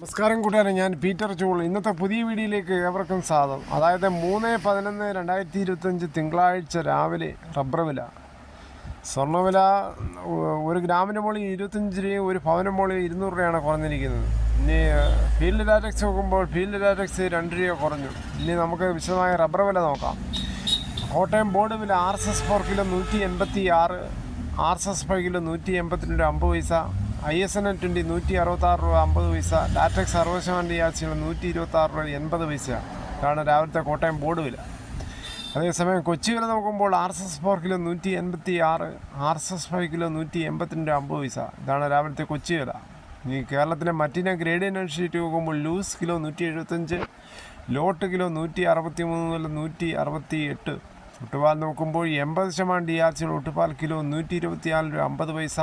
നമസ്കാരം കൂട്ടുകാരെ, ഞാൻ പീറ്റർ ചൂൾ. ഇന്നത്തെ പുതിയ വീഡിയോയിലേക്ക് ഏവർക്കും സ്വാഗതം. അതായത് 3/11/2025 തിങ്കളാഴ്ച രാവിലെ റബ്ബർ വില, സ്വർണ്ണവില ഒരു ഗ്രാമിന് മുകളിൽ 25 രൂപയും ഒരു പവന് മുകളിൽ 200 രൂപയാണ് കുറഞ്ഞിരിക്കുന്നത്. ഇനി ഫീൽഡ് ഡാറ്റക്സ് നോക്കുമ്പോൾ ഫീൽഡ് ഡാറ്റക്സ് 2 രൂപ കുറഞ്ഞു. ഇനി നമുക്ക് വിശദമായ റബ്ബർ വില നോക്കാം. കോട്ടയം ബോർഡ് വില RSS 4 കിലോ 186, RSS 5 കിലോ 182 50 പൈസ, ISN 20 166 രൂപ 50 പൈസ, ലാറ്റക്സ് 60% ആഴ്ചകൾ 126 രൂപ 80 പൈസ. ഇതാണ് രാവിലത്തെ കോട്ടയം ബോർഡ് വില. അതേസമയം കൊച്ചി വില നോക്കുമ്പോൾ RSS 4 കിലോ 186, RSS 5 കിലോ 182 50 പൈസ. ഇതാണ് രാവിലത്തെ കൊച്ചി വില. ഇനി കേരളത്തിലെ മറ്റിന ഗ്രേഡിയൻ ഷീറ്റ് നോക്കുമ്പോൾ ലൂസ് കിലോ 175, ലോട്ട് കിലോ 163 മുതൽ 168. ഒട്ടുപാൽ നോക്കുമ്പോൾ 80% DRC ഒട്ടുപാൽ കിലോ 124 രൂപ 50 പൈസ,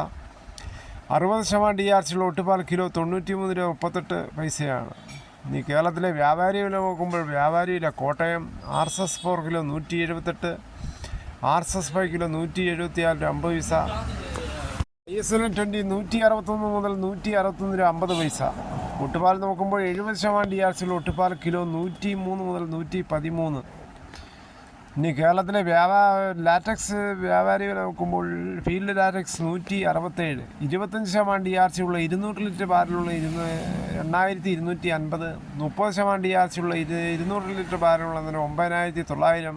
60% DRC ഒട്ടുപാൽ കിലോ 93 രൂപ 38 പൈസയാണ്. ഇനി കേരളത്തിലെ വ്യാപാരി വില നോക്കുമ്പോൾ വ്യാപാരി വില Kottayam RSS 4 kilo 178, RSS 5 kilo 174 രൂപ 50 പൈസ, ISN 20 161 മുതൽ 161 രൂപ 50 പൈസ. ഒട്ടുപാൽ നോക്കുമ്പോൾ 70% DRC ഒട്ടുപാൽ കിലോ 103 മുതൽ 113. ഇനി കേരളത്തിലെ ലാറ്റക്സ് വ്യാപാരി വില നോക്കുമ്പോൾ ഫീൽഡ് ലാറ്റക്സ് 167, 25% DRC ഉള്ള 200 ലിറ്റർ ബാരലുള്ള 2250, 30% DRC ഉള്ള 200 ലിറ്റർ ബാരലുള്ള 9900,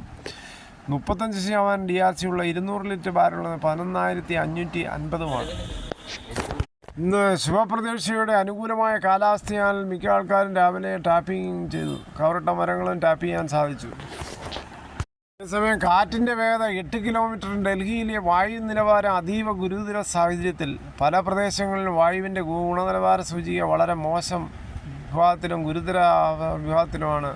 35% DRC ഉള്ള 200 ലിറ്റർ ബാരലുള്ള 11550. ഇന്ന് ശുഭപ്രതീക്ഷയുടെ അനുകൂലമായ കാലാവസ്ഥയാൽ മിക്ക ആൾക്കാരും രാവിലെ ടാപ്പിംഗ് ചെയ്തു. കവറിട്ട മരങ്ങളും ടാപ്പ് ചെയ്യാൻ സാധിച്ചു. അതേസമയം കാറ്റിൻ്റെ വേഗത 8 കിലോമീറ്റർ. ഡൽഹിയിലെ വായു നിലവാരം അതീവ ഗുരുതര സാഹചര്യത്തിൽ പല പ്രദേശങ്ങളിലും വായുവിൻ്റെ ഗുണനിലവാര സൂചിക വളരെ മോശം വിഭാഗത്തിലും ഗുരുതര വിഭാഗത്തിലുമാണ്.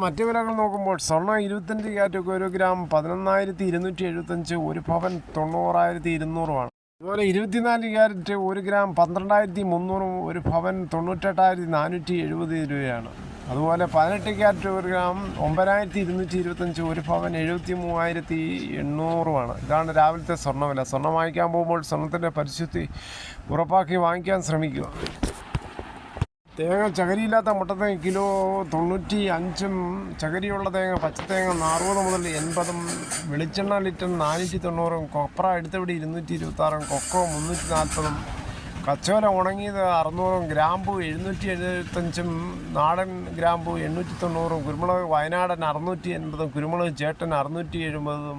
മറ്റു വിലകൾ നോക്കുമ്പോൾ സ്വർണ്ണം 25 ക്യാരറ്റ് 1 ഗ്രാം 11,275, ഒരു പവൻ 90,200. അതുപോലെ 24 ക്യാരറ്റ് 1 ഗ്രാം 12,300, ഒരു പവൻ 98,470 രൂപയാണ്. അതുപോലെ 18 ക്യാരറ്റ് 1 ഗ്രാം 9,225, ഒരു പവൻ 73,800. ഇതാണ് രാവിലത്തെ സ്വർണ്ണവില. സ്വർണ്ണം വാങ്ങിക്കാൻ പോകുമ്പോൾ സ്വർണ്ണത്തിൻ്റെ പരിശുദ്ധി ഉറപ്പാക്കി വാങ്ങിക്കാൻ ശ്രമിക്കുക. തേങ്ങ ചകരിയില്ലാത്ത മുട്ടത്തേങ്ങ കിലോ 95, ചകരിയുള്ള തേങ്ങ പച്ചത്തേങ്ങ 60 മുതൽ 80, വെളിച്ചെണ്ണ ലിറ്റർ 490, കൊപ്ര എടുത്തവിടെ 226, കൊക്കോ 340, കച്ചോല ഉണങ്ങിയത് 600, ഗ്രാമ്പു 775, നാടൻ ഗ്രാമ്പു 890, കുരുമുളക് വയനാടൻ 680, കുരുമുളക് ചേട്ടൻ 670,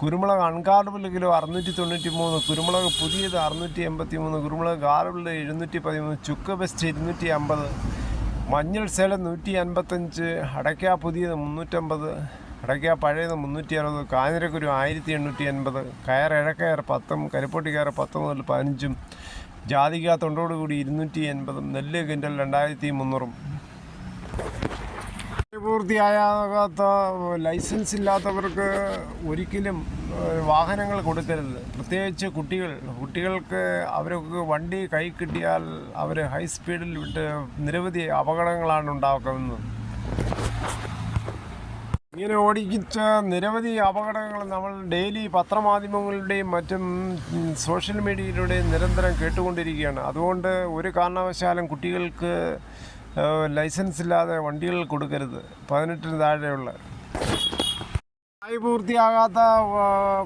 കുരുമുളക് അൺകാർബിൾ കിലോ 693, കുരുമുളക് പുതിയത് 683, കുരുമുളക് ഗാർബിൾ 713, ചുക്ക് ബെസ്റ്റ് 250, മഞ്ഞൾ സേലം 155, അടയ്ക്ക പുതിയത് 350, അടയ്ക്ക പഴയത് 360, കാഞ്ഞിരക്കുരു 1880, കയർ ഇഴക്കയർ 10, കരിപ്പൊട്ടി കയർ 10 മുതൽ 15, ജാതിക തൊണ്ടോടുകൂടി 280, നെല്ല് കിൻഡൽ 2300. പൂർത്തിയാകാത്ത ലൈസൻസ് ഇല്ലാത്തവർക്ക് ഒരിക്കലും വാഹനങ്ങൾ കൊടുക്കരുത്. പ്രത്യേകിച്ച് കുട്ടികൾക്ക് അവർക്ക് വണ്ടി കൈ കിട്ടിയാൽ അവർ ഹൈ സ്പീഡിൽ വിട്ട് നിരവധി അപകടങ്ങളാണ് ഉണ്ടാക്കുന്നത്. ഇങ്ങനെ ഓടിച്ച നിരവധി അപകടങ്ങൾ നമ്മൾ ഡെയിലി പത്രമാധ്യമങ്ങളുടെയും മറ്റും സോഷ്യൽ മീഡിയയിലൂടെയും നിരന്തരം കേട്ടുകൊണ്ടിരിക്കുകയാണ്. അതുകൊണ്ട് ഒരു കാരണവശാലും കുട്ടികൾക്ക് ലൈസൻസ് ഇല്ലാതെ വണ്ടികൾ കൊടുക്കരുത്. 18 താഴെയുള്ള പൂർത്തിയാകാത്ത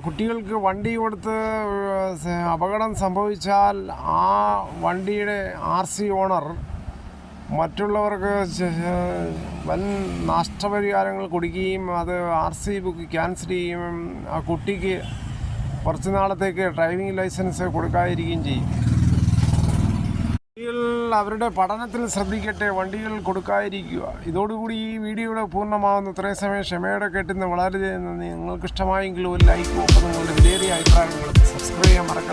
കുട്ടികൾക്ക് വണ്ടി കൊടുത്ത് അപകടം സംഭവിച്ചാൽ ആ വണ്ടിയുടെ RC ഓണർ മറ്റുള്ളവർക്ക് വൻ നഷ്ടപരിഹാരങ്ങൾ കൊടുക്കുകയും അത് RC ബുക്ക് ക്യാൻസൽ ചെയ്യുകയും ആ കുട്ടിക്ക് കുറച്ച് നാളത്തേക്ക് ഡ്രൈവിംഗ് ലൈസൻസ് കൊടുക്കാതിരിക്കുകയും ചെയ്യും. കുട്ടികൾ അവരുടെ പഠനത്തിൽ ശ്രദ്ധിക്കട്ടെ, വണ്ടികൾ കൊടുക്കാതിരിക്കുക. ഇതോടുകൂടി ഈ വീഡിയോയുടെ പൂർണ്ണമാകുന്നു. ഇത്രയും സമയം ക്ഷമയോടെ കേട്ടുന്ന വളരെ നന്ദി. നിങ്ങൾക്ക് ഇഷ്ടമായെങ്കിൽ ഒരു ലൈക്ക്, ഒപ്പം നിങ്ങളുടെ വിലയേറിയ അഭിപ്രായങ്ങൾ സബ്സ്ക്രൈബ് ചെയ്യാൻ മറക്കാം.